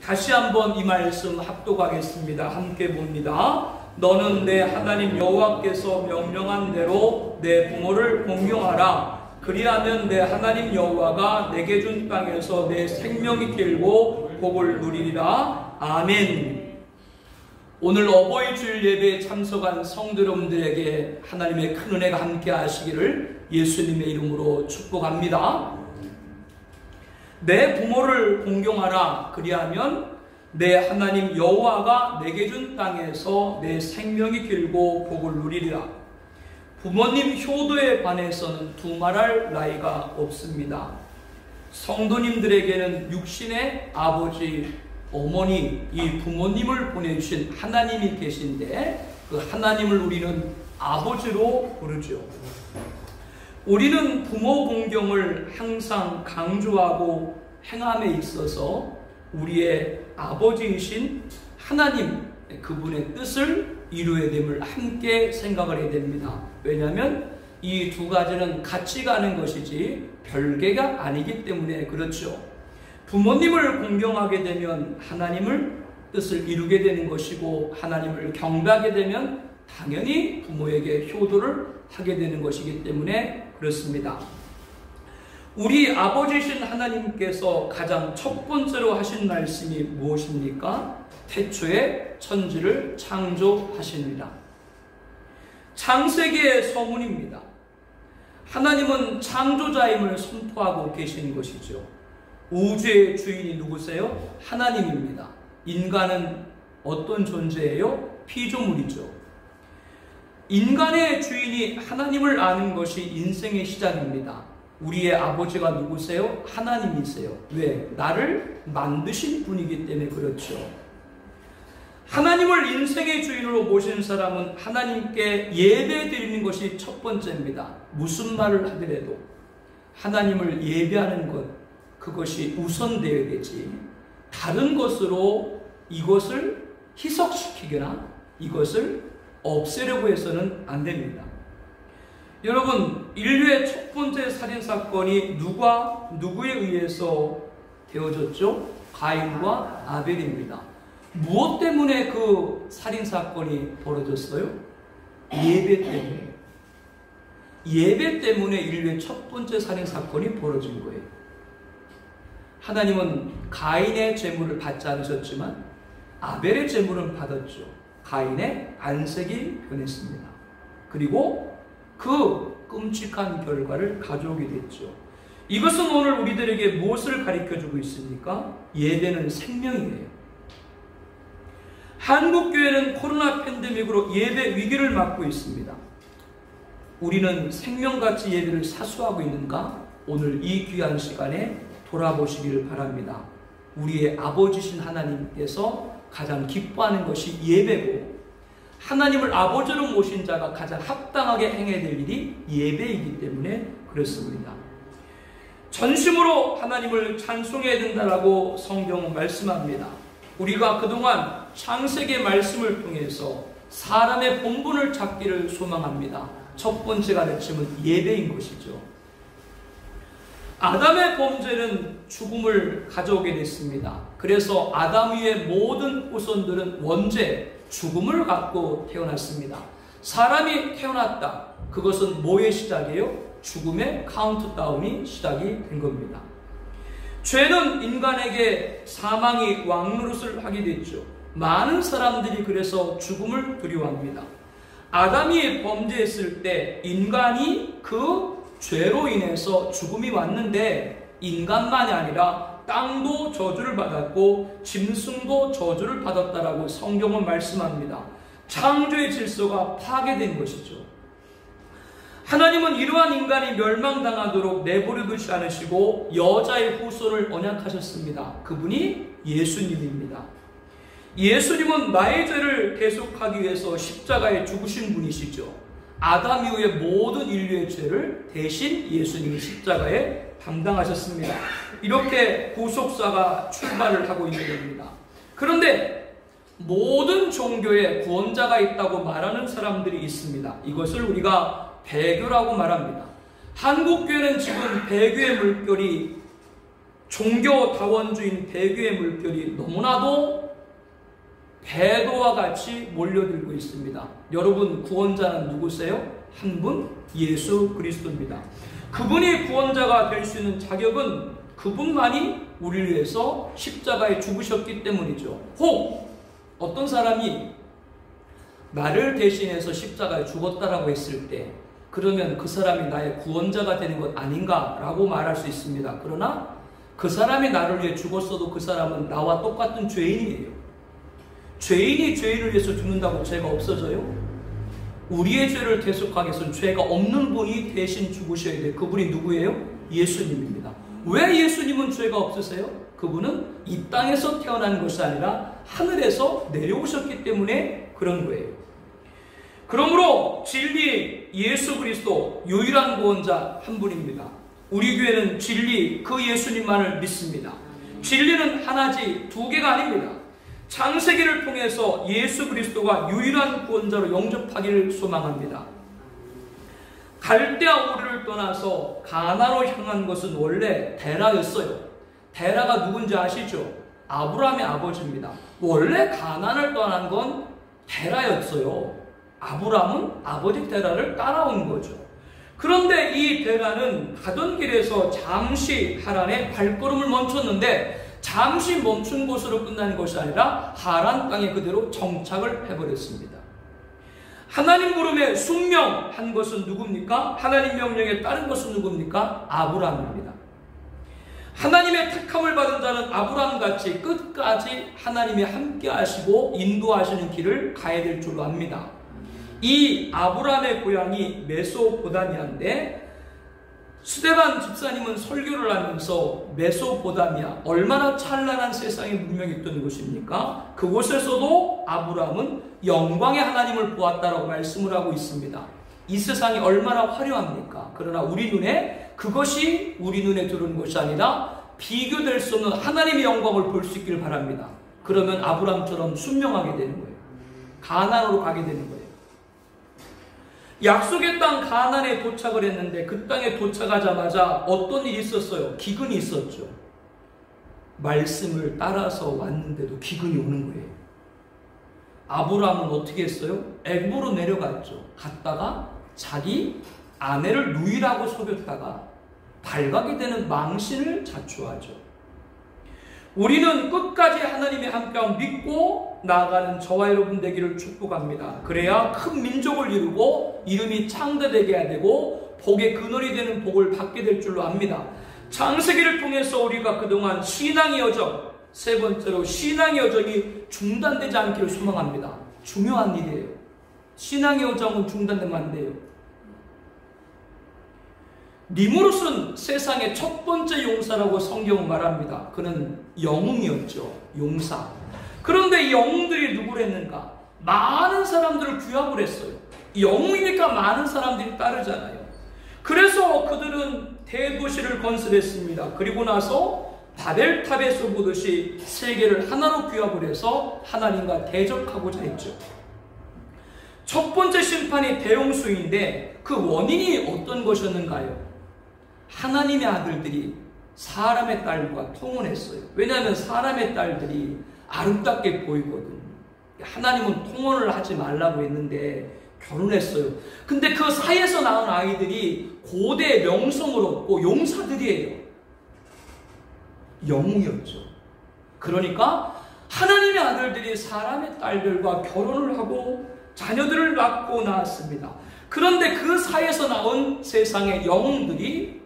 다시 한번 이 말씀 합독하겠습니다. 함께 봅니다. 너는 내 하나님 여호와께서 명령한 대로 내 부모를 공경하라. 그리하면 내 하나님 여호와가 내게 준 땅에서 내 생명이 길고 복을 누리리라. 아멘. 오늘 어버이 주일 예배에 참석한 성도 여러분들에게 하나님의 큰 은혜가 함께 하시기를 예수님의 이름으로 축복합니다. 내 부모를 공경하라. 그리하면 내 하나님 여호와가 내게 준 땅에서 내 생명이 길고 복을 누리리라. 부모님 효도에 관해서는 두말할 나이가 없습니다. 성도님들에게는 육신의 아버지, 어머니, 이 부모님을 보내주신 하나님이 계신데 그 하나님을 우리는 아버지로 부르죠. 우리는 부모 공경을 항상 강조하고 행함에 있어서 우리의 아버지이신 하나님, 그분의 뜻을 이루어야 됨을 함께 생각을 해야 됩니다. 왜냐하면 이 두 가지는 같이 가는 것이지 별개가 아니기 때문에 그렇죠. 부모님을 공경하게 되면 하나님을 뜻을 이루게 되는 것이고, 하나님을 경배하게 되면 당연히 부모에게 효도를 하게 되는 것이기 때문에 그렇습니다. 우리 아버지이신 하나님께서 가장 첫 번째로 하신 말씀이 무엇입니까? 태초에 천지를 창조하십니다. 창세기의 서문입니다. 하나님은 창조자임을 선포하고 계신 것이죠. 우주의 주인이 누구세요? 하나님입니다. 인간은 어떤 존재예요? 피조물이죠. 인간의 주인이 하나님을 아는 것이 인생의 시작입니다. 우리의 아버지가 누구세요? 하나님이세요. 왜? 나를 만드신 분이기 때문에 그렇죠. 하나님을 인생의 주인으로 모신 사람은 하나님께 예배 드리는 것이 첫 번째입니다. 무슨 말을 하더라도 하나님을 예배하는 것, 그것이 우선되어야 되지, 다른 것으로 이것을 희석시키거나 이것을 없애려고 해서는 안 됩니다. 여러분, 인류의 첫 번째 살인사건이 누구에 의해서 되어졌죠? 가인과 아벨입니다. 무엇 때문에 그 살인사건이 벌어졌어요? 예배 때문에. 예배 때문에 인류의 첫 번째 살인사건이 벌어진 거예요. 하나님은 가인의 제물을 받지 않으셨지만 아벨의 제물은 받았죠. 가인의 안색이 변했습니다. 그리고 그 끔찍한 결과를 가져오게 됐죠. 이것은 오늘 우리들에게 무엇을 가르쳐주고 있습니까? 예배는 생명이에요. 한국교회는 코로나 팬데믹으로 예배 위기를 맞고 있습니다. 우리는 생명같이 예배를 사수하고 있는가? 오늘 이 귀한 시간에 돌아보시기를 바랍니다. 우리의 아버지신 하나님께서 가장 기뻐하는 것이 예배고, 하나님을 아버지로 모신 자가 가장 합당하게 행해야 될 일이 예배이기 때문에 그렇습니다. 전심으로 하나님을 찬송해야 된다라고 성경은 말씀합니다. 우리가 그동안 창세기 말씀을 통해서 사람의 본분을 찾기를 소망합니다. 첫 번째 가르침은 예배인 것이죠. 아담의 범죄는 죽음을 가져오게 됐습니다. 그래서 아담 위의 모든 후손들은 원죄, 죽음을 갖고 태어났습니다. 사람이 태어났다. 그것은 뭐의 시작이에요? 죽음의 카운트다운이 시작이 된 겁니다. 죄는 인간에게 사망이 왕노릇을 하게 됐죠. 많은 사람들이 그래서 죽음을 두려워합니다. 아담이 범죄했을 때 인간이 그 죄로 인해서 죽음이 왔는데, 인간만이 아니라 땅도 저주를 받았고 짐승도 저주를 받았다라고 성경은 말씀합니다. 창조의 질서가 파괴된 것이죠. 하나님은 이러한 인간이 멸망당하도록 내버려 두지 않으시고 여자의 후손을 언약하셨습니다. 그분이 예수님입니다. 예수님은 나의 죄를 대속하기 위해서 십자가에 죽으신 분이시죠. 아담 이후의 모든 인류의 죄를 대신 예수님이 십자가에 담당하셨습니다. 이렇게 구속사가 출발을 하고 있는 겁니다. 그런데 모든 종교에 구원자가 있다고 말하는 사람들이 있습니다. 이것을 우리가 배교라고 말합니다. 한국교회는 지금 배교의 물결이 종교다원주의인 대교의 물결이 너무나도 배도와 같이 몰려들고 있습니다. 여러분, 구원자는 누구세요? 한 분, 예수 그리스도입니다. 그분이 구원자가 될 수 있는 자격은 그분만이 우리를 위해서 십자가에 죽으셨기 때문이죠. 혹 어떤 사람이 나를 대신해서 십자가에 죽었다라고 했을 때, 그러면 그 사람이 나의 구원자가 되는 것 아닌가라고 말할 수 있습니다. 그러나 그 사람이 나를 위해 죽었어도 그 사람은 나와 똑같은 죄인이에요. 죄인이 죄인을 위해서 죽는다고 죄가 없어져요? 우리의 죄를 대속하기 위해서는 죄가 없는 분이 대신 죽으셔야 돼요. 그분이 누구예요? 예수님입니다. 왜 예수님은 죄가 없으세요? 그분은 이 땅에서 태어난 것이 아니라 하늘에서 내려오셨기 때문에 그런 거예요. 그러므로 진리 예수 그리스도 유일한 구원자 한 분입니다. 우리 교회는 진리 그 예수님만을 믿습니다. 진리는 하나지 두 개가 아닙니다. 창세기를 통해서 예수 그리스도가 유일한 구원자로 영접하기를 소망합니다. 갈대아 우르를 떠나서 가나로 향한 것은 원래 데라였어요. 데라가 누군지 아시죠? 아브라함의 아버지입니다. 원래 가나안을 떠난 건 데라였어요. 아브라함은 아버지 데라를 따라온 거죠. 그런데 이 데라는 가던 길에서 잠시 하란에 발걸음을 멈췄는데, 잠시 멈춘 곳으로 끝나는 것이 아니라 하란 땅에 그대로 정착을 해버렸습니다. 하나님 부름에 순명한 것은 누굽니까? 하나님 명령에 따른 것은 누굽니까? 아브라함입니다. 하나님의 택함을 받은 자는 아브라함같이 끝까지 하나님이 함께 하시고 인도하시는 길을 가야 될 줄로 압니다. 이 아브라함의 고향이 메소포타미아인데, 스데반 집사님은 설교를 하면서 메소포타미아, 얼마나 찬란한 세상의 문명이 있던 곳입니까? 그곳에서도 아브라함은 영광의 하나님을 보았다라고 말씀을 하고 있습니다. 이 세상이 얼마나 화려합니까? 그러나 우리 눈에 그것이 우리 눈에 들어오는 것이 아니라 비교될 수 없는 하나님의 영광을 볼 수 있기를 바랍니다. 그러면 아브라함처럼 순명하게 되는 거예요. 가나안으로 가게 되는 거예요. 약속의 땅 가나안에 도착을 했는데, 그 땅에 도착하자마자 어떤 일이 있었어요? 기근이 있었죠. 말씀을 따라서 왔는데도 기근이 오는 거예요. 아브라함은 어떻게 했어요? 애굽으로 내려갔죠. 갔다가 자기 아내를 누이라고 속였다가 발각이 되는 망신을 자초하죠. 우리는 끝까지 하나님의 함께함 믿고 나아가는 저와 여러분 되기를 축복합니다. 그래야 큰 민족을 이루고 이름이 창대되게 해야 되고 복의 근원이 되는 복을 받게 될 줄로 압니다. 창세기를 통해서 우리가 그동안 신앙의 여정, 세 번째로 신앙의 여정이 중단되지 않기를 소망합니다. 중요한 일이에요. 신앙의 여정은 중단되면 안 돼요. 니무롯은 세상의 첫 번째 용사라고 성경은 말합니다. 그는 영웅이었죠. 용사. 그런데 이 영웅들이 누구를 했는가? 많은 사람들을 규합을 했어요. 영웅이니까 많은 사람들이 따르잖아요. 그래서 그들은 대도시를 건설했습니다. 그리고 나서 바벨탑에서 보듯이 세계를 하나로 규합을 해서 하나님과 대적하고자 했죠. 첫 번째 심판이 대홍수인데 그 원인이 어떤 것이었는가요? 하나님의 아들들이 사람의 딸과 통혼했어요. 왜냐하면 사람의 딸들이 아름답게 보이거든. 하나님은 통혼을 하지 말라고 했는데 결혼했어요. 근데 그 사이에서 낳은 아이들이 고대 명성을 얻고 용사들이에요. 영웅이었죠. 그러니까 하나님의 아들들이 사람의 딸들과 결혼을 하고 자녀들을 낳고 낳았습니다. 그런데 그 사이에서 나온 세상의 영웅들이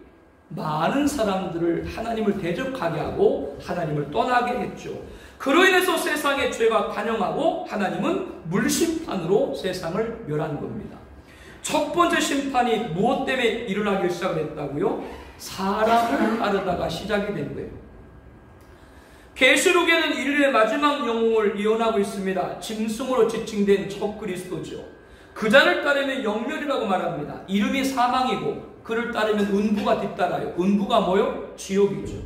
많은 사람들을 하나님을 대적하게 하고 하나님을 떠나게 했죠. 그로 인해서 세상의 죄가 관영하고 하나님은 물심판으로 세상을 멸한 겁니다. 첫 번째 심판이 무엇 때문에 일어나기 시작했다고요? 사람을 따르다가 시작이 된 거예요. 계시록에는 인류의 마지막 영웅을 예언하고 있습니다. 짐승으로 지칭된 적그리스도죠. 그 자를 따르면 영멸이라고 말합니다. 이름이 사망이고 그를 따르면 은부가 뒤따라요. 은부가 뭐요? 지옥이죠.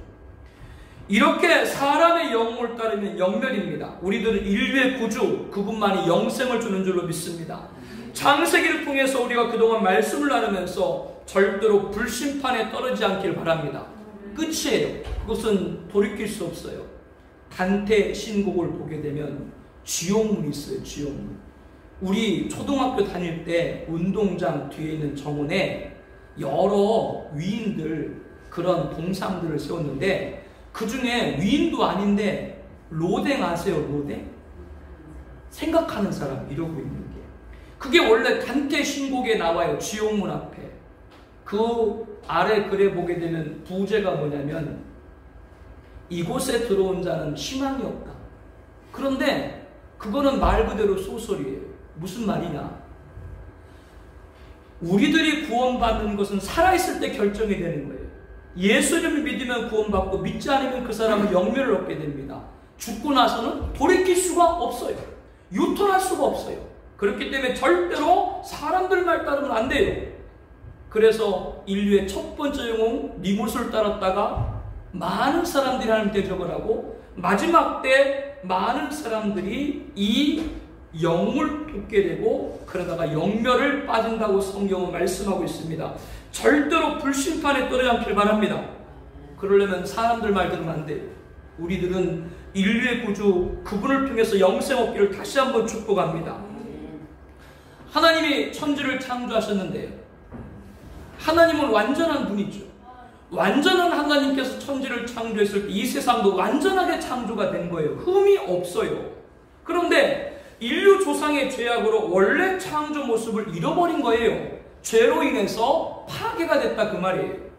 이렇게 사람의 영웅을 따르면 영멸입니다. 우리들은 인류의 구주 그분만이 영생을 주는 줄로 믿습니다. 창세기를 통해서 우리가 그동안 말씀을 나누면서 절대로 불심판에 떨어지지 않기를 바랍니다. 끝이에요. 그것은 돌이킬 수 없어요. 단테 신곡을 보게 되면 지옥문이 있어요. 지옥문. 우리 초등학교 다닐 때 운동장 뒤에 있는 정원에 여러 위인들 그런 동상들을 세웠는데 그 중에 위인도 아닌데 로댕 아세요? 로댕? 생각하는 사람 이러고 있는 게 그게 원래 단테 신곡에 나와요. 지옥문 앞에. 그 아래 글에 보게 되면 부제가 뭐냐면 이곳에 들어온 자는 희망이 없다. 그런데 그거는 말 그대로 소설이에요. 무슨 말이냐? 우리들이 구원받는 것은 살아있을 때 결정이 되는 거예요. 예수님을 믿으면 구원받고 믿지 않으면 그 사람은 영멸을 얻게 됩니다. 죽고 나서는 돌이킬 수가 없어요. 유턴할 수가 없어요. 그렇기 때문에 절대로 사람들 말 따르면 안 돼요. 그래서 인류의 첫 번째 영웅 니못을 따랐다가 많은 사람들이 하나님 대적을 하고 마지막 때 많은 사람들이 이 영을 돕게 되고 그러다가 영멸을 빠진다고 성경은 말씀하고 있습니다. 절대로 불심판에 떨어지 않길 바랍니다. 그러려면 사람들 말 들으면 안 돼요. 우리들은 인류의 구주 그분을 통해서 영생 얻기를 다시 한번 축복합니다. 하나님이 천지를 창조하셨는데요. 하나님은 완전한 분이죠. 완전한 하나님께서 천지를 창조했을 때 이 세상도 완전하게 창조가 된 거예요. 흠이 없어요. 그런데 인류 조상의 죄악으로 원래 창조 모습을 잃어버린 거예요. 죄로 인해서 파괴가 됐다 그 말이에요.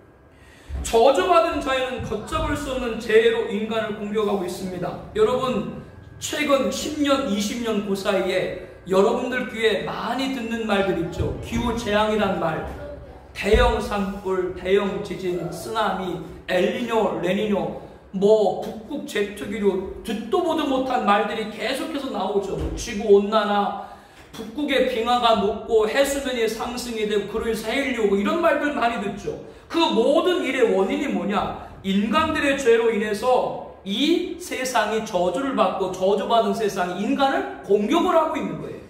저주받은 자에는 걷잡을 수 없는 죄로 인간을 공격하고 있습니다. 여러분 최근 10년, 20년 그 사이에 여러분들 귀에 많이 듣는 말들 있죠. 기후재앙이란 말, 대형 산불, 대형 지진, 쓰나미, 엘니뇨, 레니뇨, 북극 제트기류, 듣도 보도 못한 말들이 계속해서 나오죠. 지구온난화, 북극의 빙하가 녹고 해수면이 상승이 되고 그로 인해서 해일이 오고 이런 말들 많이 듣죠. 그 모든 일의 원인이 뭐냐? 인간들의 죄로 인해서 이 세상이 저주를 받고 저주받은 세상이 인간을 공격을 하고 있는 거예요.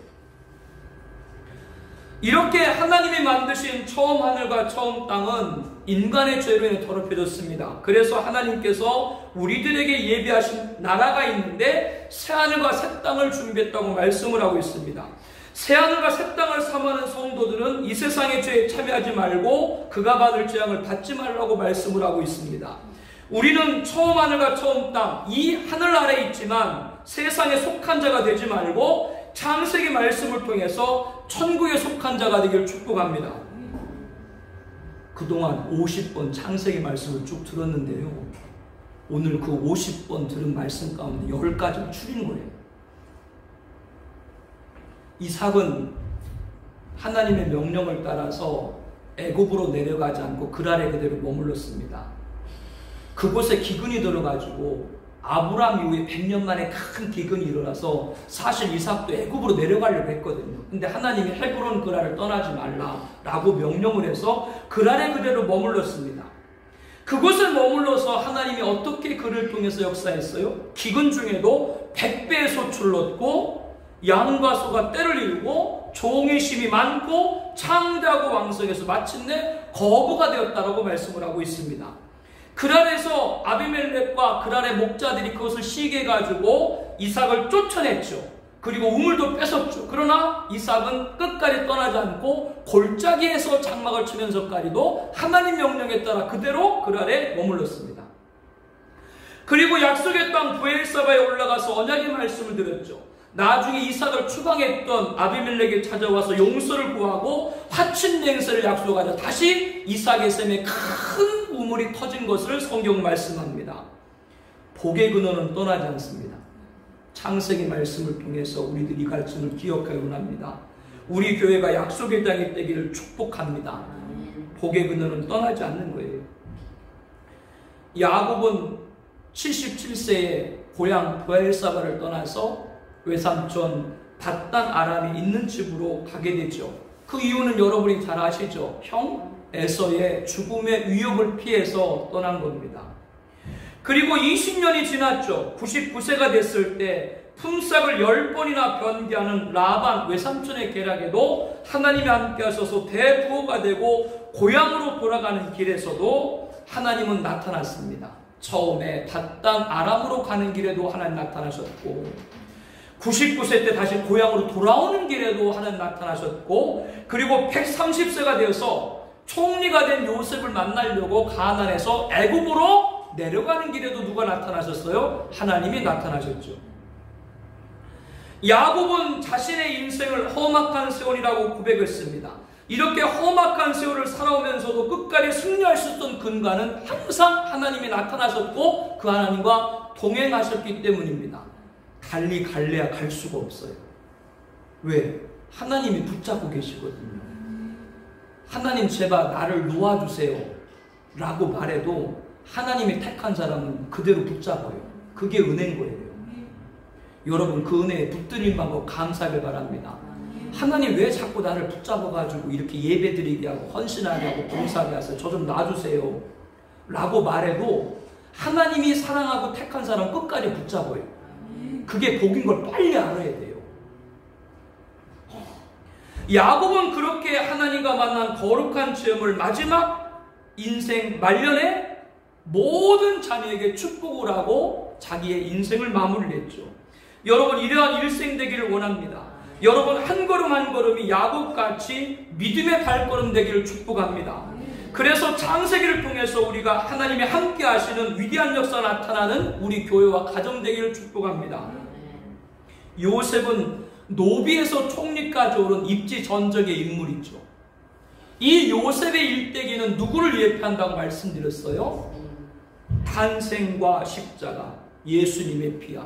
이렇게 하나님이 만드신 처음 하늘과 처음 땅은 인간의 죄로 인해 더럽혀졌습니다. 그래서 하나님께서 우리들에게 예비하신 나라가 있는데 새하늘과 새 땅을 준비했다고 말씀을 하고 있습니다. 새하늘과 새 땅을 삼하는 성도들은 이 세상의 죄에 참여하지 말고 그가 받을 재앙을 받지 말라고 말씀을 하고 있습니다. 우리는 처음 하늘과 처음 땅, 이 하늘 아래에 있지만 세상에 속한 자가 되지 말고 창세기 말씀을 통해서 천국에 속한 자가 되기를 축복합니다. 그동안 50번 창세기 말씀을 쭉 들었는데요. 오늘 그 50번 들은 말씀 가운데 10가지를 추린 거예요. 이삭은 하나님의 명령을 따라서 애굽으로 내려가지 않고 그랄에 그대로 머물렀습니다. 그곳에 기근이 들어가지고 아브라함 이후에 100년 만에 큰 기근이 일어나서 사실 이삭도 애굽으로 내려가려고 했거든요. 근데 하나님이 헤브론 그랄을 떠나지 말라라고 명령을 해서 그랄에 그대로 머물렀습니다. 그곳에 머물러서 하나님이 어떻게 그를 통해서 역사했어요? 기근 중에도 100배의 소출을 얻고 양과 소가 떼를 이루고 종의 심이 많고 창대하고 왕성해서 마침내 거부가 되었다라고 말씀을 하고 있습니다. 그랄에서 아비멜렉과 그랄의 목자들이 그것을 시기해가지고 이삭을 쫓아냈죠. 그리고 우물도 뺏었죠. 그러나 이삭은 끝까지 떠나지 않고 골짜기에서 장막을 치면서까지도 하나님 명령에 따라 그대로 그랄에 머물렀습니다. 그리고 약속의 땅 브엘사바에 올라가서 언약의 말씀을 드렸죠. 나중에 이삭을 추방했던 아비멜렉이 찾아와서 용서를 구하고 화친 냉세를 약속하자 다시 이삭의 셈에 큰 우물이 터진 것을 성경 말씀합니다. 복의 근원은 떠나지 않습니다. 창세기 말씀을 통해서 우리들이 이 가르침을 기억하기 원합니다. 우리 교회가 약속의 땅이 되기를 축복합니다. 복의 근원은 떠나지 않는 거예요. 야곱은 77세에 고향 브엘사바를 떠나서 외삼촌 밧단 아람이 있는 집으로 가게 되죠. 그 이유는 여러분이 잘 아시죠? 형 에서의 죽음의 위협을 피해서 떠난 겁니다. 그리고 20년이 지났죠. 99세가 됐을 때 품삯을 10번이나 변개하는 라반 외삼촌의 계략에도 하나님이 함께 하셔서 대부호가 되고 고향으로 돌아가는 길에서도 하나님은 나타났습니다. 처음에 다단 아람으로 가는 길에도 하나님 나타나셨고 99세 때 다시 고향으로 돌아오는 길에도 하나님 나타나셨고 그리고 130세가 되어서 총리가 된 요셉을 만나려고 가나안에서 애굽으로 내려가는 길에도 누가 나타나셨어요? 하나님이 나타나셨죠. 야곱은 자신의 인생을 험악한 세월이라고 고백했습니다. 이렇게 험악한 세월을 살아오면서도 끝까지 승리할 수 있었던 근간은 항상 하나님이 나타나셨고 그 하나님과 동행하셨기 때문입니다. 달리 갈래야 갈 수가 없어요. 왜? 하나님이 붙잡고 계시거든요. 하나님 제발 나를 놓아주세요 라고 말해도 하나님이 택한 사람은 그대로 붙잡아요. 그게 은혜인 거예요. 여러분 그 은혜에 붙들린 방법 감사하길 바랍니다. 하나님 왜 자꾸 나를 붙잡아가지고 이렇게 예배드리게 하고 헌신하게 하고 봉사하게 하세요? 저 좀 놔주세요 라고 말해도 하나님이 사랑하고 택한 사람 끝까지 붙잡아요. 그게 복인 걸 빨리 알아야 돼요. 야곱은 그렇게 하나님과 만난 거룩한 체험을 마지막 인생 말년에 모든 자녀에게 축복을 하고 자기의 인생을 마무리했죠. 여러분 이러한 일생 되기를 원합니다. 여러분 한 걸음 한 걸음이 야곱같이 믿음의 발걸음 되기를 축복합니다. 그래서 창세기를 통해서 우리가 하나님이 함께 하시는 위대한 역사가 나타나는 우리 교회와 가정 되기를 축복합니다. 요셉은 노비에서 총리까지 오른 입지전적의 인물이죠. 이 요셉의 일대기는 누구를 예표한다고 말씀드렸어요? 탄생과 십자가, 예수님의 피야.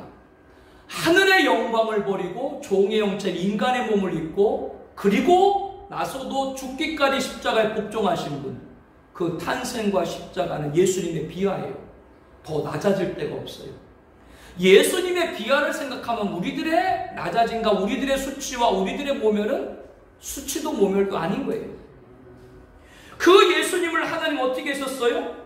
하늘의 영광을 버리고 종의 형체 인간의 몸을 입고 그리고 나서도 죽기까지 십자가에 복종하신 분, 그 탄생과 십자가는 예수님의 비하예요. 더 낮아질 데가 없어요. 예수님의 비하를 생각하면 우리들의 낮아짐과 우리들의 수치와 우리들의 모멸은 수치도 모멸도 아닌 거예요. 그 예수님을 하나님 어떻게 하셨어요?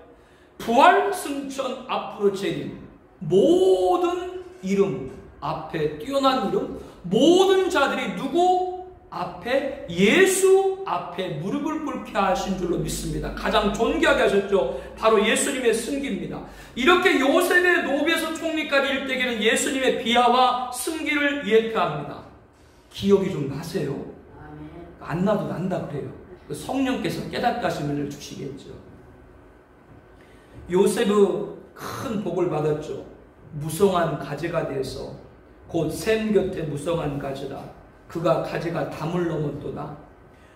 부활, 승천, 앞으로 재림, 모든 이름 앞에 뛰어난 이름, 모든 자들이 누구 앞에? 예수 앞에 무릎을 꿇게 하신 줄로 믿습니다. 가장 존귀하게 하셨죠. 바로 예수님의 승기입니다. 이렇게 요셉의 노비에서 총리까지 일대기는 예수님의 비하와 승기를 예표합니다. 기억이 좀 나세요? 안 나도 난다 그래요. 성령께서 깨닫게 하신 은혜를 주시겠죠. 요셉은 큰 복을 받았죠. 무성한 가지가 돼서 곧 샘 곁에 무성한 가지라. 그가 가지가 담을 넘었도다.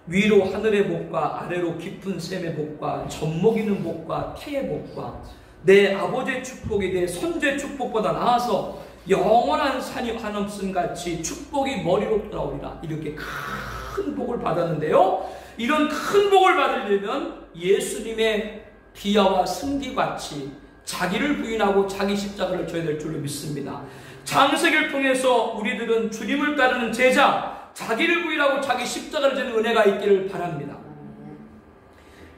위로 하늘의 복과 아래로 깊은 샘의 복과 젖먹이는 복과 태의 복과 내 아버지의 축복이 내 선조의 축복보다 나아서 영원한 산이 한없음 같이 축복이 머리로 돌아오리라. 이렇게 큰 복을 받았는데요. 이런 큰 복을 받으려면 예수님의 비하와 승기같이 자기를 부인하고 자기 십자가를 져야 될 줄로 믿습니다. 창세기를 통해서 우리들은 주님을 따르는 제자, 자기를 부인하고 자기 십자가를 지는 은혜가 있기를 바랍니다.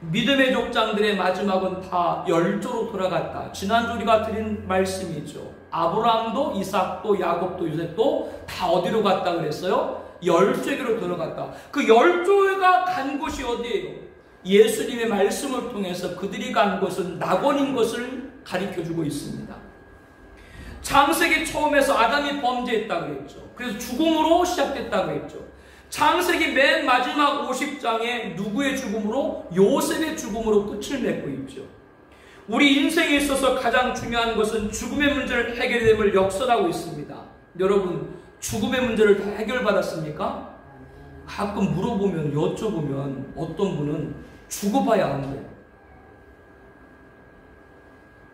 믿음의 족장들의 마지막은 다 열조로 돌아갔다. 지난주 우리가 드린 말씀이죠. 아브라함도 이삭도 야곱도 요셉도 다 어디로 갔다 그랬어요? 열조에게로 돌아갔다. 그 열조가 간 곳이 어디예요? 예수님의 말씀을 통해서 그들이 간 곳은 낙원인 것을 가리켜주고 있습니다. 창세기 처음에서 아담이 범죄했다고 했죠. 그래서 죽음으로 시작됐다고 했죠. 창세기 맨 마지막 50장에 누구의 죽음으로? 요셉의 죽음으로 끝을 맺고 있죠. 우리 인생에 있어서 가장 중요한 것은 죽음의 문제를 해결됨을 역설하고 있습니다. 여러분 죽음의 문제를 다 해결받았습니까? 가끔 물어보면 여쭤보면 어떤 분은 죽어봐야 한대요.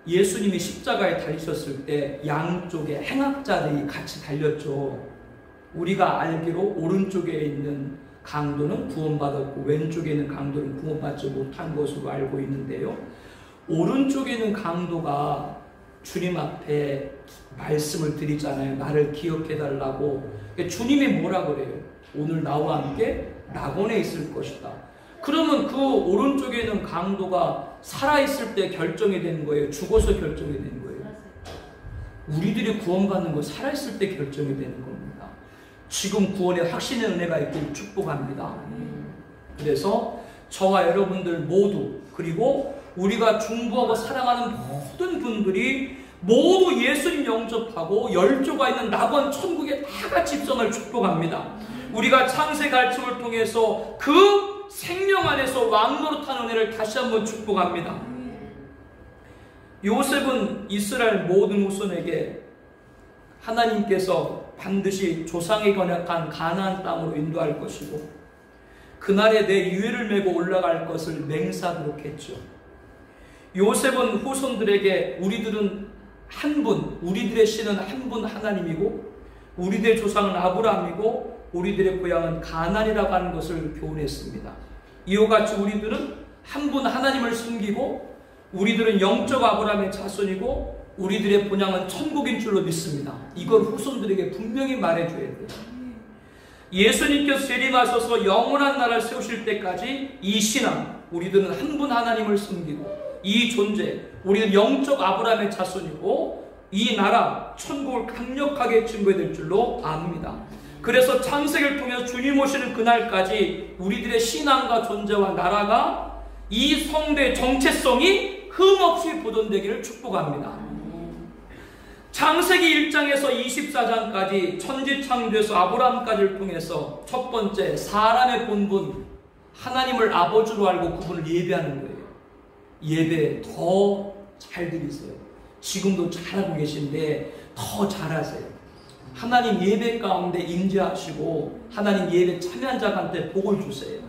예수님이 십자가에 달리셨을 때 양쪽에 행악자들이 같이 달렸죠. 우리가 알기로 오른쪽에 있는 강도는 구원받았고 왼쪽에 있는 강도는 구원받지 못한 것으로 알고 있는데요. 오른쪽에 있는 강도가 주님 앞에 말씀을 드리잖아요. 나를 기억해달라고. 주님이 뭐라 그래요? 오늘 나와 함께 낙원에 있을 것이다. 그러면 그 오른쪽에 있는 강도가 살아있을 때 결정이 되는 거예요? 죽어서 결정이 되는 거예요? 우리들이 구원받는 거 살아있을 때 결정이 되는 겁니다. 지금 구원의 확신의 은혜가 있길 축복합니다. 그래서 저와 여러분들 모두 그리고 우리가 중보하고 사랑하는 모든 분들이 모두 예수님 영접하고 열조가 있는 낙원 천국에 다 같이 입성을 축복합니다. 우리가 창세 갈증을 통해서 그 생명 안에서 왕노릇한 은혜를 다시 한번 축복합니다. 요셉은 이스라엘 모든 후손에게 하나님께서 반드시 조상에 언약한 가나안 땅으로 인도할 것이고 그날에 내 유해를 메고 올라갈 것을 맹세하도록 했죠. 요셉은 후손들에게 우리들은 한 분, 우리들의 신은 한 분 하나님이고 우리들의 조상은 아브라함이고 우리들의 고향은 가나안이라고 하는 것을 교훈했습니다. 이와 같이 우리들은 한 분 하나님을 숨기고 우리들은 영적 아브라함의 자손이고 우리들의 본향은 천국인 줄로 믿습니다. 이걸 후손들에게 분명히 말해줘야 돼요. 예수님께서 재림하셔서 영원한 나라를 세우실 때까지 이 신앙, 우리들은 한 분 하나님을 숨기고 이 존재, 우리는 영적 아브라함의 자손이고 이 나라, 천국을 강력하게 증거해야 될 줄로 압니다. 그래서 창세기를 통해서 주님 오시는 그날까지 우리들의 신앙과 존재와 나라가 이 성대의 정체성이 흠없이 보존되기를 축복합니다. 창세기 1장에서 24장까지 천지창조에서 아브라함까지를 통해서 첫 번째 사람의 본분, 하나님을 아버지로 알고 그분을 예배하는 거예요. 예배 더 잘 드리세요. 지금도 잘하고 계신데 더 잘하세요. 하나님 예배 가운데 임재하시고 하나님 예배 참여한 자한테 복을 주세요.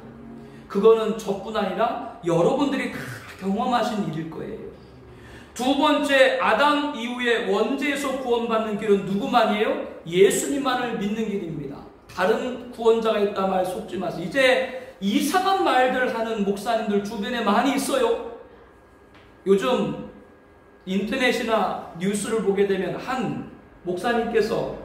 그거는 저뿐 아니라 여러분들이 다 경험하신 일일 거예요. 두 번째, 아담 이후에 원죄에서 구원받는 길은 누구만이에요? 예수님만을 믿는 길입니다. 다른 구원자가 있다 말 속지 마세요. 이제 이상한 말들 하는 목사님들 주변에 많이 있어요. 요즘 인터넷이나 뉴스를 보게 되면 한 목사님께서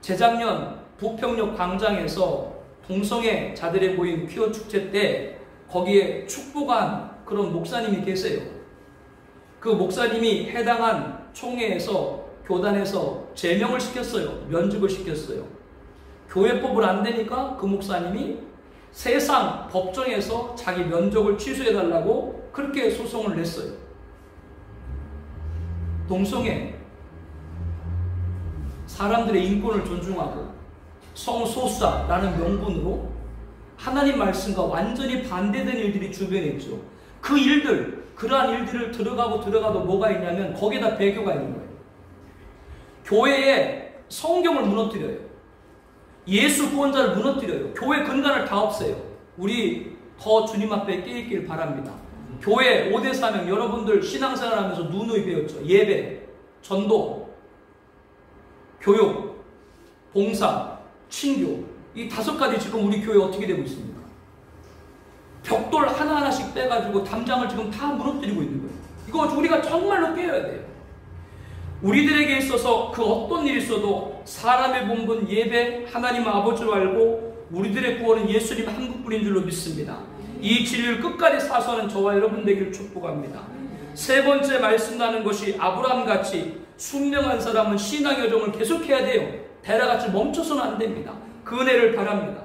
재작년 부평역 광장에서 동성애 자들의 모인 퀴어 축제 때 거기에 축복한 그런 목사님이 계세요. 그 목사님이 해당한 총회에서 교단에서 제명을 시켰어요. 면직을 시켰어요. 교회법을 안 되니까 그 목사님이 세상 법정에서 자기 면접을 취소해달라고 그렇게 소송을 냈어요. 동성애, 사람들의 인권을 존중하고 성소수자라는 명분으로 하나님 말씀과 완전히 반대된 일들이 주변에 있죠. 그 일들, 그러한 일들을 들어가도 뭐가 있냐면 거기에다 배교가 있는 거예요. 교회에 성경을 무너뜨려요. 예수 구원자를 무너뜨려요. 교회 근간을 다 없애요. 우리 더 주님 앞에 깨있길 바랍니다. 교회 5대 사명 여러분들 신앙생활하면서 누누이 배웠죠. 예배, 전도, 교육, 봉사, 친교, 이 5가지 지금 우리 교회 어떻게 되고 있습니까? 벽돌 하나하나씩 빼가지고 담장을 지금 다 무너뜨리고 있는 거예요. 이거 우리가 정말로 깨어야 돼요. 우리들에게 있어서 그 어떤 일이 있어도 사람의 본분 예배, 하나님 아버지로 알고 우리들의 구원은 예수님 한 분뿐인 줄로 믿습니다. 이 진리를 끝까지 사수하는 저와 여러분 되기를 축복합니다. 세 번째 말씀 나는 것이 아브라함같이 순명한 사람은 신앙 여정을 계속해야 돼요. 대라같이 멈춰서는 안 됩니다. 그 은혜를 바랍니다.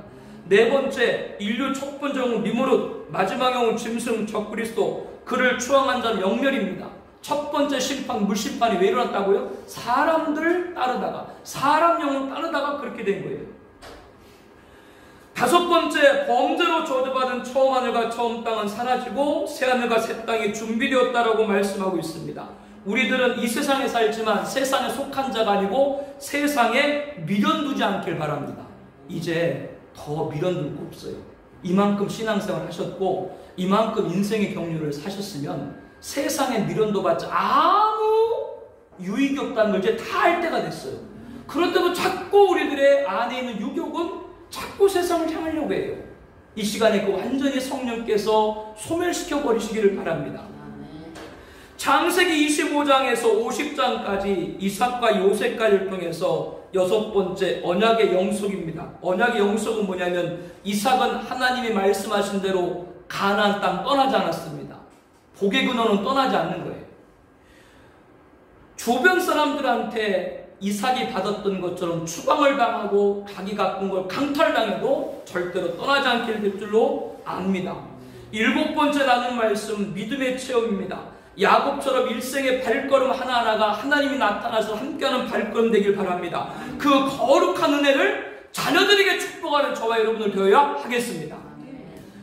네 번째, 인류 첫 번째 영웅 니무롯, 마지막 영웅 짐승 적그리스도, 그를 추앙한 자는 영멸입니다. 첫 번째 심판, 물심판이 왜 일어났다고요? 사람들 따르다가, 사람 영혼 따르다가 그렇게 된 거예요. 다섯 번째, 범죄로 저주받은 처음 하늘과 처음 땅은 사라지고 새 하늘과 새 땅이 준비되었다라고 말씀하고 있습니다. 우리들은 이 세상에 살지만 세상에 속한 자가 아니고 세상에 미련 두지 않길 바랍니다. 이제 더 미련 둘 거 없어요. 이만큼 신앙생활 하셨고 이만큼 인생의 경륜을 사셨으면 세상에 미련도 받지 아무 유익이 없다는 걸 이제 다 알 때가 됐어요. 그런데도 자꾸 우리들의 안에 있는 유혹은 자꾸 세상을 향하려고 해요. 이 시간에 그 완전히 성령께서 소멸시켜 버리시기를 바랍니다. 창세기 25장에서 50장까지 이삭과 요셉까지를 통해서 여섯 번째 언약의 영속입니다. 언약의 영속은 뭐냐면 이삭은 하나님이 말씀하신 대로 가나안 땅 떠나지 않았습니다. 복의 근원은 떠나지 않는 거예요. 주변 사람들한테 이삭이 받았던 것처럼 추방을 당하고 자기 가꾼 걸 강탈당해도 절대로 떠나지 않게 될 줄로 압니다. 7번째 나눈 말씀, 믿음의 체험입니다. 야곱처럼 일생의 발걸음 하나하나가 하나님이 나타나서 함께하는 발걸음 되길 바랍니다. 그 거룩한 은혜를 자녀들에게 축복하는 저와 여러분을 되어야 하겠습니다.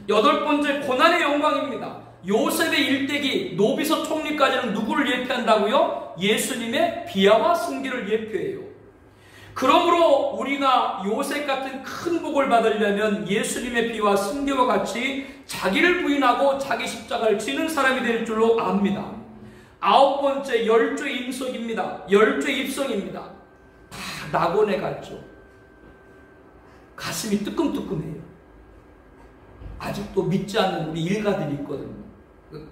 8번째, 고난의 영광입니다. 요셉의 일대기, 노비서 총리까지는 누구를 예표한다고요? 예수님의 비하와 승기를 예표해요. 그러므로 우리가 요셉 같은 큰 복을 받으려면 예수님의 비와 승기와 같이 자기를 부인하고 자기 십자가를 지는 사람이 될 줄로 압니다. 9번째, 열조의 임석입니다. 열조의 입성입니다. 다 낙원에 갔죠. 가슴이 뜨끔뜨끔해요. 아직도 믿지 않는 우리 일가들이 있거든요.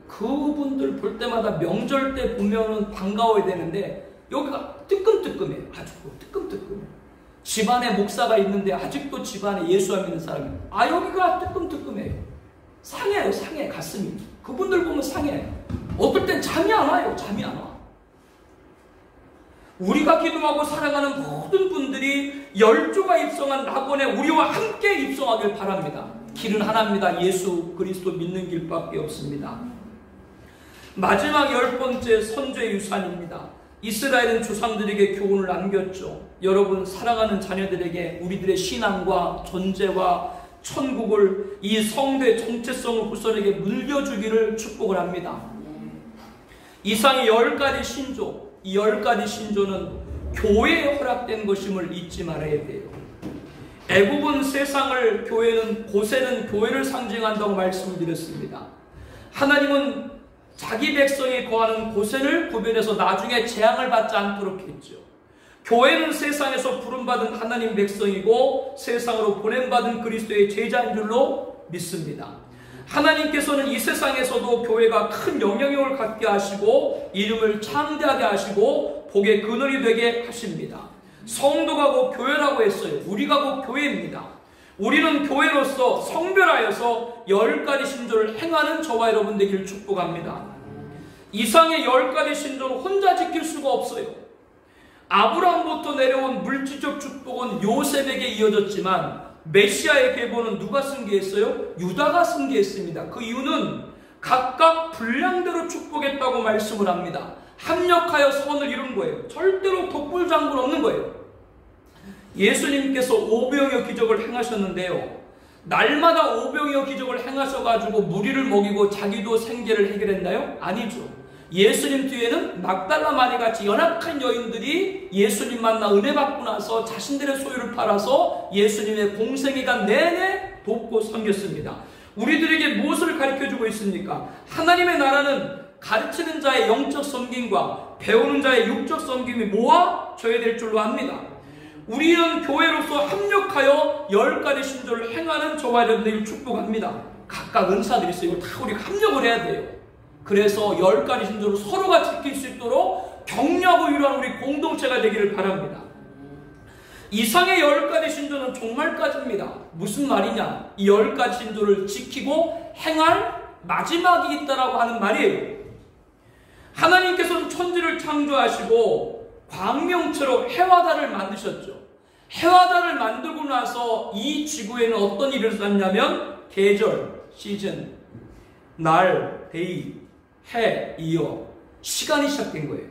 그분들 볼 때마다 명절 때 보면은 반가워야 되는데 여기가 뜨끔뜨끔해요. 아직도 뜨끔뜨끔해요. 집안에 목사가 있는데 아직도 집안에 예수 안 믿는 사람이 여기가 뜨끔뜨끔해요. 상해요. 상해 가슴이. 그분들 보면 상해요. 어떨 땐 잠이 안 와요. 잠이 안 와. 우리가 기도하고 사랑하는 모든 분들이 열조가 입성한 낙원에 우리와 함께 입성하길 바랍니다. 길은 하나입니다. 예수 그리스도 믿는 길밖에 없습니다. 마지막 10번째, 선조의 유산입니다. 이스라엘은 조상들에게 교훈을 남겼죠. 여러분, 사랑하는 자녀들에게 우리들의 신앙과 존재와 천국을, 이 성도의 정체성을 후손에게 물려주기를 축복을 합니다. 이상의 10가지 신조, 이 10가지 신조는 교회에 허락된 것임을 잊지 말아야 돼요. 애굽은 세상을, 고세는 교회를 상징한다고 말씀을 드렸습니다. 하나님은 자기 백성이 거하는 고센을 구별해서 나중에 재앙을 받지 않도록 했죠. 교회는 세상에서 부름받은 하나님 백성이고 세상으로 보냄받은 그리스도의 제자인 줄로 믿습니다. 하나님께서는 이 세상에서도 교회가 큰 영향력을 갖게 하시고 이름을 창대하게 하시고 복의 근원이 되게 하십니다. 성도가 곧 교회라고 했어요. 우리가 곧 교회입니다. 우리는 교회로서 성별하여서 10가지 신조를 행하는 저와 여러분 되기를 축복합니다. 이상의 10가지 신조는 혼자 지킬 수가 없어요. 아브라함부터 내려온 물질적 축복은 요셉에게 이어졌지만 메시아의 계보는 누가 승계했어요? 유다가 승계했습니다. 그 이유는 각각 분량대로 축복했다고 말씀을 합니다. 합력하여 선을 이룬 거예요. 절대로 독불장군 없는 거예요. 예수님께서 오병이어 기적을 행하셨는데요. 날마다 오병이어 기적을 행하셔가지고 무리를 먹이고 자기도 생계를 해결했나요? 아니죠. 예수님 뒤에는 막달라 마리 같이 연약한 여인들이 예수님 만나 은혜 받고 나서 자신들의 소유를 팔아서 예수님의 공생애가 내내 돕고 섬겼습니다. 우리들에게 무엇을 가르쳐주고 있습니까? 하나님의 나라는 가르치는 자의 영적 섬김과 배우는 자의 육적 섬김이 모아져야 될 줄로 압니다. 우리는 교회로서 합력하여 10가지 신조를 행하는 저와 여러분들을 축복합니다. 각각 은사들이 있어요. 이걸 다 우리가 합력을 해야 돼요. 그래서 10가지 신조를 서로가 지킬 수 있도록 격려하고 위로하는 우리 공동체가 되기를 바랍니다. 이상의 10가지 신조는 종말까지입니다. 무슨 말이냐? 이 10가지 신조를 지키고 행할 마지막이 있다라고 하는 말이에요. 하나님께서는 천지를 창조하시고 광명체로 해와 달을 만드셨죠. 해와 달을 만들고 나서 이 지구에는 어떤 일이 일어났냐면 계절, 시즌, 날, 데이, 해, 이어, 시간이 시작된 거예요.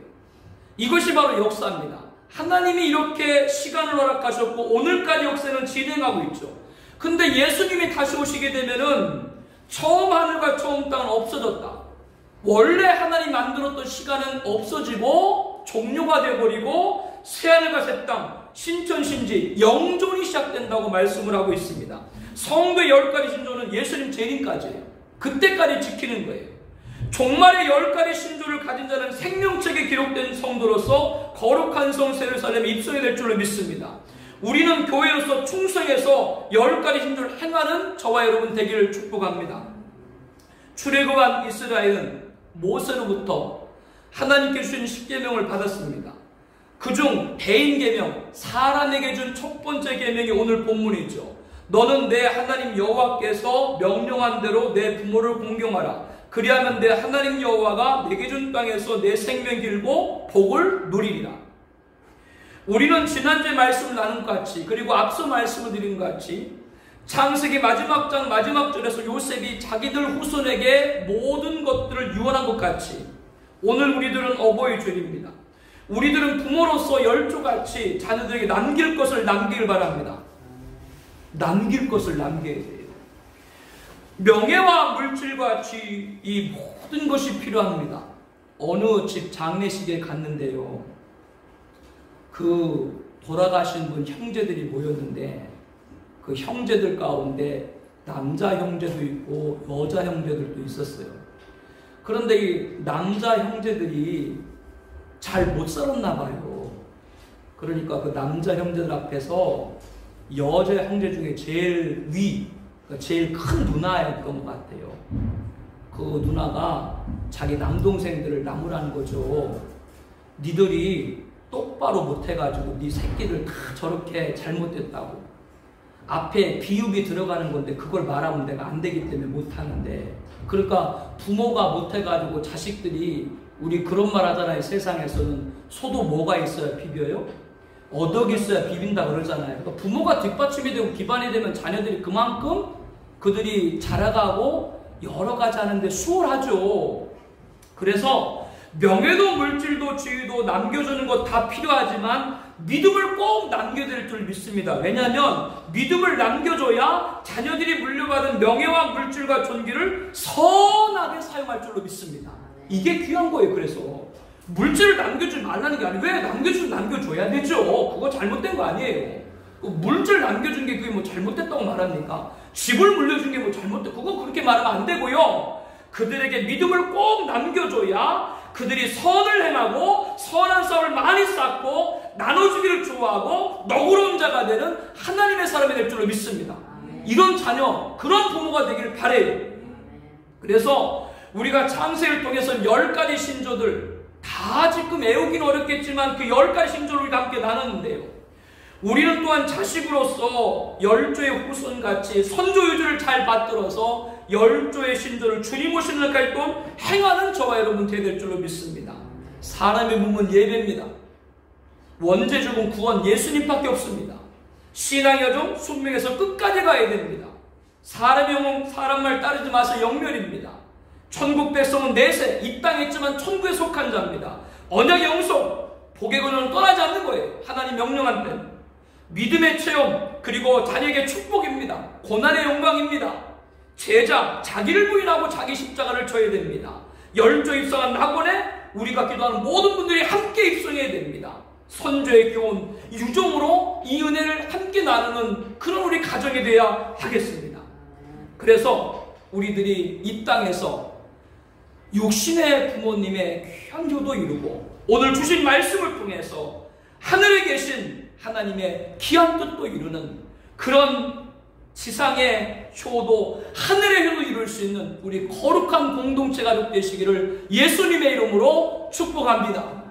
이것이 바로 역사입니다. 하나님이 이렇게 시간을 허락하셨고 오늘까지 역사는 진행하고 있죠. 근데 예수님이 다시 오시게 되면은 처음 하늘과 처음 땅은 없어졌다. 원래 하나님 만들었던 시간은 없어지고 종료가 되어버리고 새하늘과 새 땅, 신천신지, 영존이 시작된다고 말씀을 하고 있습니다. 성도의 10가지 신조는 예수님 재림까지예요. 그때까지 지키는 거예요. 종말의 10가지 신조를 가진 자는 생명책에 기록된 성도로서 거룩한 성 예루살렘에 입성이 될 줄로 믿습니다. 우리는 교회로서 충성해서 10가지 신조를 행하는 저와 여러분 되기를 축복합니다. 출애굽한 이스라엘은 모세로부터 하나님께 주신 십계명을 받았습니다. 그중 대인계명, 사람에게 준 첫 번째 계명이 오늘 본문이죠. 너는 내 하나님 여호와께서 명령한 대로 내 부모를 공경하라. 그리하면 내 하나님 여호와가 내게 준 땅에서 내 생명 길고 복을 누리리라. 우리는 지난주에 말씀을 나눈 것 같이, 그리고 앞서 말씀을 드린 것 같이 창세기 마지막 장 마지막 절에서 요셉이 자기들 후손에게 모든 것들을 유언한 것 같이 오늘 우리들은 어버이 주일입니다. 우리들은 부모로서 열조같이 자녀들에게 남길 것을 남기길 바랍니다. 남길 것을 남겨야 돼요. 명예와 물질과 지, 이 모든 것이 필요합니다. 어느 집 장례식에 갔는데요, 그 돌아가신 분 형제들이 모였는데 그 형제들 가운데 남자 형제도 있고 여자 형제들도 있었어요. 그런데 이 남자 형제들이 잘 못 살았나 봐요. 그러니까 그 남자 형제들 앞에서 여자 형제 중에 제일 제일 큰 누나였던 것 같아요. 그 누나가 자기 남동생들을 나무라는 거죠. 니들이 똑바로 못해가지고 니 새끼들 다 저렇게 잘못됐다고. 앞에 비읍이 들어가는 건데 그걸 말하면 내가 안 되기 때문에 못하는데, 그러니까 부모가 못해가지고 자식들이, 우리 그런 말 하잖아요. 세상에서는 소도 뭐가 있어야 비벼요? 어덕이 있어야 비빈다 그러잖아요. 그러니까 부모가 뒷받침이 되고 기반이 되면 자녀들이 그만큼 그들이 자라가고 여러 가지 하는데 수월하죠. 그래서 명예도 물질도 지위도 남겨주는 것 다 필요하지만 믿음을 꼭 남겨야 될 줄 믿습니다. 왜냐하면 믿음을 남겨줘야 자녀들이 물려받은 명예와 물질과 존귀를 선하게 사용할 줄로 믿습니다. 이게 귀한 거예요. 그래서 물질을 남겨주지 말라는 게 아니에요. 왜 남겨주면 남겨줘야 되죠. 그거 잘못된 거 아니에요. 물질 남겨준 게 그게 뭐 잘못됐다고 말합니까? 집을 물려준 게 뭐 잘못됐고, 그거 그렇게 말하면 안 되고요. 그들에게 믿음을 꼭 남겨줘야 그들이 선을 행하고 선한 쌀을 많이 쌓고 나눠주기를 좋아하고 너그러운 자가 되는 하나님의 사람이 될 줄로 믿습니다. 이런 자녀, 그런 부모가 되기를 바래요. 그래서 우리가 창세를 통해서 10가지 신조들 다 지금 애우기는 어렵겠지만 그 10가지 신조를 우리가 함께 나눴는데요, 우리는 또한 자식으로서 열조의 후손같이 선조유주를 잘 받들어서 열조의 신조를 주님 오시는 날까지 또 행하는 저와 여러분 되어야 될 줄로 믿습니다. 사람의 몸은 예배입니다. 원죄 죽음 구원 예수님밖에 없습니다. 신앙의 여정 순명에서 끝까지 가야 됩니다. 사람의 영혼 사람 말 따르지 마세요. 영멸입니다. 천국 백성은 내세 이 땅에 있지만 천국에 속한 자입니다. 언약의 영속 복의 근원은 떠나지 않는 거예요. 하나님 명령한 때 믿음의 체험, 그리고 자녀에게 축복입니다. 고난의 영광입니다. 제자, 자기를 부인하고 자기 십자가를 져야 됩니다. 열조 입성한 낙원에 우리가 기도하는 모든 분들이 함께 입성해야 됩니다. 선조의 교훈, 유종으로 이 은혜를 함께 나누는 그런 우리 가정이 되어야 하겠습니다. 그래서 우리들이 이 땅에서 육신의 부모님의 귀한 효도 이루고 오늘 주신 말씀을 통해서 하늘에 계신 하나님의 귀한 뜻도 이루는 그런 지상의 효도, 하늘의 효도 이룰 수 있는 우리 거룩한 공동체 가족 되시기를 예수님의 이름으로 축복합니다.